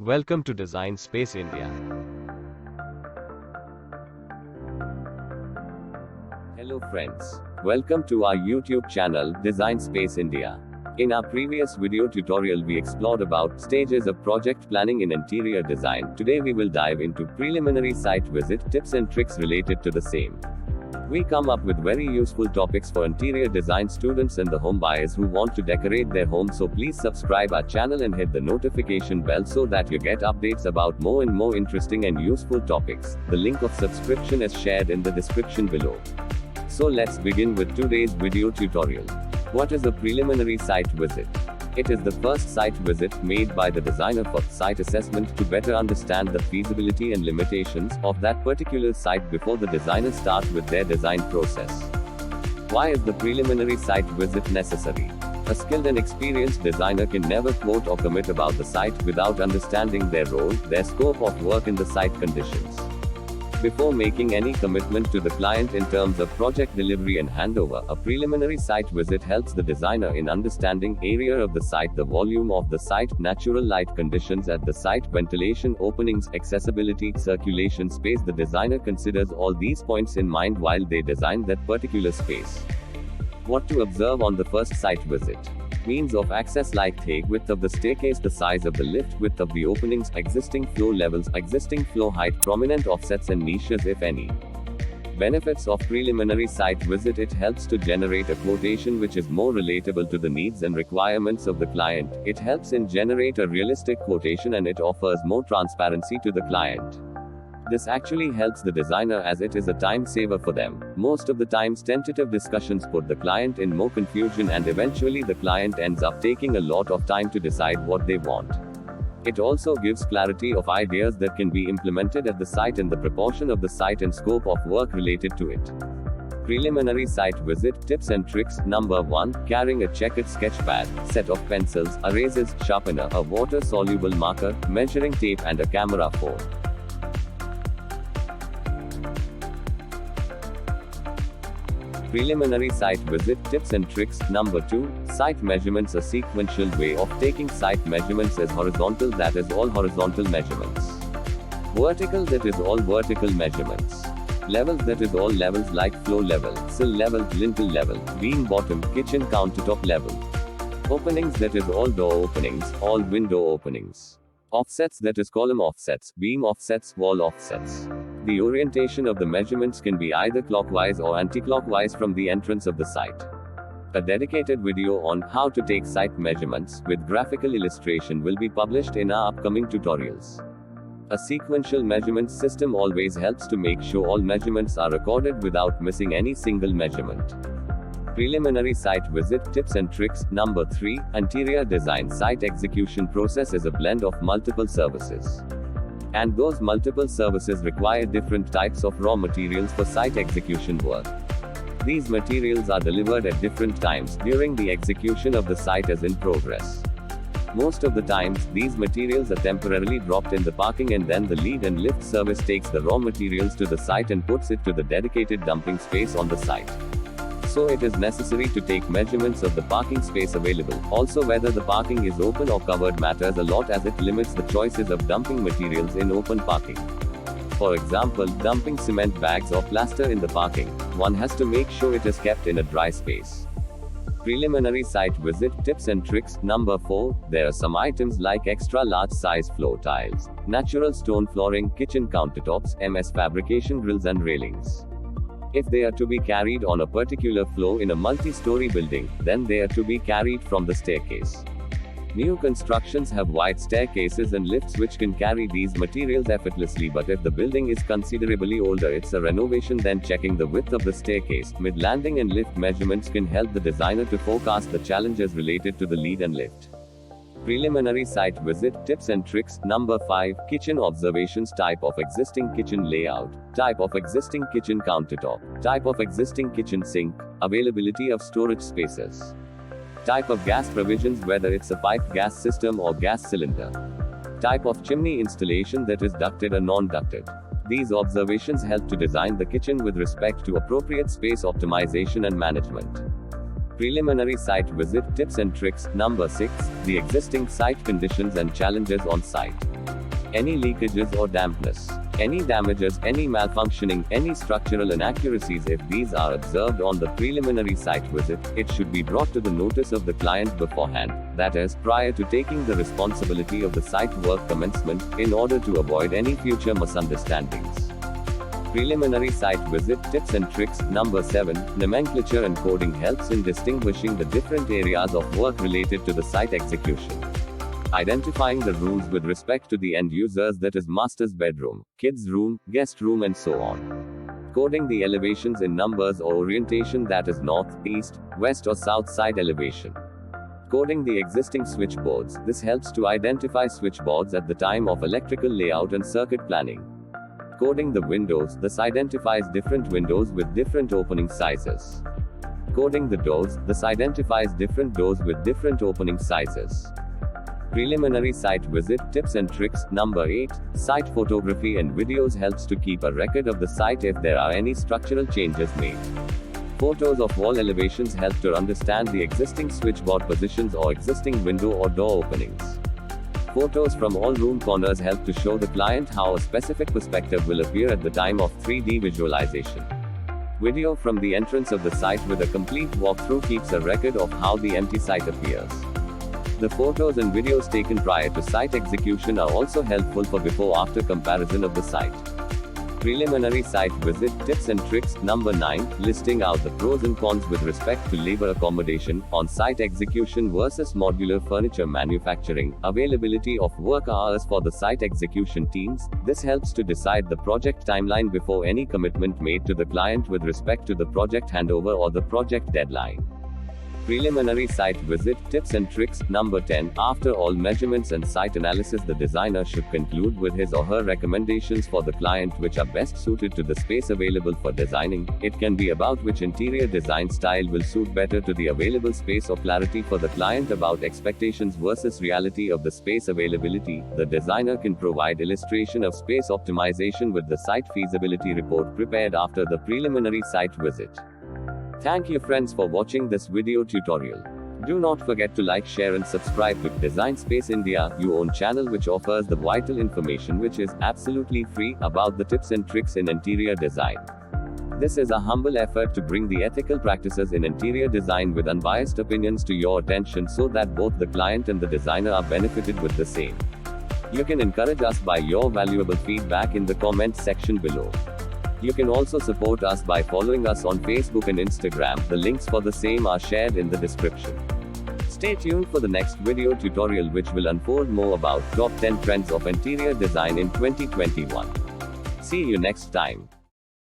Welcome to Design Space India. Hello friends. Welcome to our YouTube channel, Design Space India. In our previous video tutorial we explored about stages of project planning in interior design. Today we will dive into preliminary site visit tips and tricks related to the same. We come up with very useful topics for interior design students and the home buyers who want to decorate their home, so please subscribe our channel and hit the notification bell so that you get updates about more and more interesting and useful topics. The link of subscription is shared in the description below. So let's begin with today's video tutorial. What is a preliminary site visit? It is the first site visit made by the designer for site assessment to better understand the feasibility and limitations of that particular site before the designer starts with their design process. Why is the preliminary site visit necessary? A skilled and experienced designer can never quote or commit about the site without understanding their role, their scope of work in the site conditions. Before making any commitment to the client in terms of project delivery and handover, a preliminary site visit helps the designer in understanding area of the site, the volume of the site, natural light conditions at the site, ventilation, openings, accessibility, circulation space. The designer considers all these points in mind while they design that particular space. What to observe on the first site visit? Means of access like height, width of the staircase, the size of the lift, width of the openings, existing floor levels, existing floor height, prominent offsets and niches if any. Benefits of preliminary site visit: it helps to generate a quotation which is more relatable to the needs and requirements of the client. It helps in generate a realistic quotation and it offers more transparency to the client. This actually helps the designer as it is a time saver for them. Most of the times tentative discussions put the client in more confusion and eventually the client ends up taking a lot of time to decide what they want. It also gives clarity of ideas that can be implemented at the site in the proportion of the site and scope of work related to it. Preliminary site visit tips and tricks. Number 1. Carrying a checkered sketch pad, set of pencils, erasers, sharpener, a water-soluble marker, measuring tape and a camera phone. Preliminary site visit tips and tricks. Number 2. Site measurements. A sequential way of taking site measurements is horizontal, that is all horizontal measurements. Vertical, that is all vertical measurements. Levels, that is all levels like floor level, sill level, lintel level, beam bottom, kitchen countertop level. Openings, that is all door openings, all window openings. Offsets, that is column offsets, beam offsets, wall offsets. The orientation of the measurements can be either clockwise or anti-clockwise from the entrance of the site. A dedicated video on how to take site measurements with graphical illustration will be published in our upcoming tutorials. A sequential measurement system always helps to make sure all measurements are recorded without missing any single measurement. Preliminary site visit tips and tricks. Number 3. Interior design site execution process is a blend of multiple services. And those multiple services require different types of raw materials for site execution work. These materials are delivered at different times during the execution of the site as in progress. Most of the times, these materials are temporarily dropped in the parking and then the lead and lift service takes the raw materials to the site and puts it to the dedicated dumping space on the site. So it is necessary to take measurements of the parking space available. Also, whether the parking is open or covered matters a lot as it limits the choices of dumping materials in open parking. For example, dumping cement bags or plaster in the parking, one has to make sure it is kept in a dry space. Preliminary site visit tips and tricks. Number 4. There are some items like extra large size floor tiles, natural stone flooring, kitchen countertops, MS fabrication grills and railings. If they are to be carried on a particular floor in a multi-story building, then they are to be carried from the staircase. New constructions have wide staircases and lifts which can carry these materials effortlessly, but if the building is considerably older, it's a renovation, then checking the width of the staircase, mid-landing and lift measurements can help the designer to forecast the challenges related to the lead and lift. Preliminary site visit tips and tricks. Number 5. Kitchen observations. Type of existing kitchen layout, type of existing kitchen countertop, type of existing kitchen sink, availability of storage spaces, type of gas provisions, whether it's a piped gas system or gas cylinder, type of chimney installation, that is ducted or non-ducted. These observations help to design the kitchen with respect to appropriate space optimization and management. Preliminary site visit tips and tricks. Number 6. The existing site conditions and challenges on site. Any leakages or dampness, any damages, any malfunctioning, any structural inaccuracies. If these are observed on the preliminary site visit, it should be brought to the notice of the client beforehand, that is, prior to taking the responsibility of the site work commencement, in order to avoid any future misunderstandings. Preliminary site visit tips and tricks. Number 7. Nomenclature and coding helps in distinguishing the different areas of work related to the site execution. Identifying the rules with respect to the end users, that is master's bedroom, kids room, guest room and so on. Coding the elevations in numbers or orientation, that is north, east, west or south side elevation. Coding the existing switchboards, this helps to identify switchboards at the time of electrical layout and circuit planning. Coding the windows, this identifies different windows with different opening sizes. Coding the doors, this identifies different doors with different opening sizes. Preliminary site visit tips and tricks. Number 8. Site photography and videos helps to keep a record of the site if there are any structural changes made. Photos of wall elevations help to understand the existing switchboard positions or existing window or door openings. Photos from all room corners help to show the client how a specific perspective will appear at the time of 3D visualization. Video from the entrance of the site with a complete walkthrough keeps a record of how the empty site appears. The photos and videos taken prior to site execution are also helpful for before-after comparison of the site. Preliminary site visit tips and tricks. Number 9. Listing out the pros and cons with respect to labor accommodation, on-site execution versus modular furniture manufacturing, availability of work hours for the site execution teams. This helps to decide the project timeline before any commitment made to the client with respect to the project handover or the project deadline. Preliminary site visit tips and tricks. Number 10. After all measurements and site analysis, the designer should conclude with his or her recommendations for the client which are best suited to the space available for designing. It can be about which interior design style will suit better to the available space or clarity for the client about expectations versus reality of the space availability. The designer can provide illustration of space optimization with the site feasibility report prepared after the preliminary site visit. Thank you friends for watching this video tutorial. Do not forget to like, share and subscribe to Design Space India, your own channel which offers the vital information which is absolutely free about the tips and tricks in interior design. This is a humble effort to bring the ethical practices in interior design with unbiased opinions to your attention so that both the client and the designer are benefited with the same. You can encourage us by your valuable feedback in the comment section below. You can also support us by following us on Facebook and Instagram. The links for the same are shared in the description. Stay tuned for the next video tutorial which will unfold more about top 10 trends of interior design in 2021. See you next time.